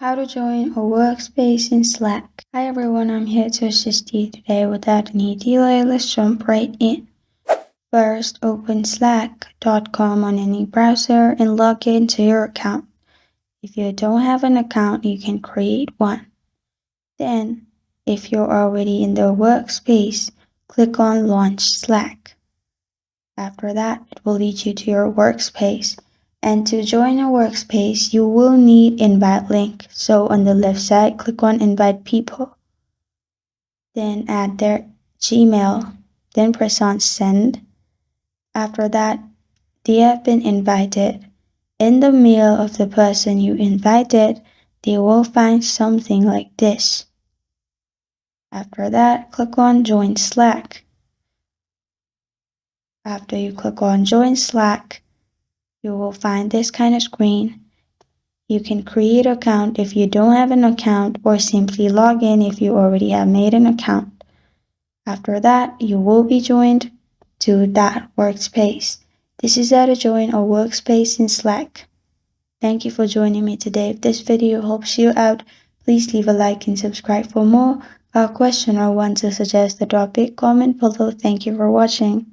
How to join a workspace in Slack. Hi everyone, I'm here to assist you today. Without any delay, let's jump right in. First, open slack.com on any browser and log into your account. If you don't have an account, you can create one. Then, if you're already in the workspace, click on Launch Slack. After that, it will lead you to your workspace. And to join a workspace, you will need invite link. So on the left side, click on invite people. Then add their Gmail. Then press on send. After that, they have been invited. In the mail of the person you invited, they will find something like this. After that, click on join Slack. After you click on join Slack, you will find this kind of screen. You can create an account if you don't have an account, or simply log in if you already have made an account. After that, you will be joined to that workspace. This is how to join a workspace in Slack. Thank you for joining me today. If this video helps you out, please leave a like and subscribe for more. A question or want to suggest a topic, comment below. Thank you for watching.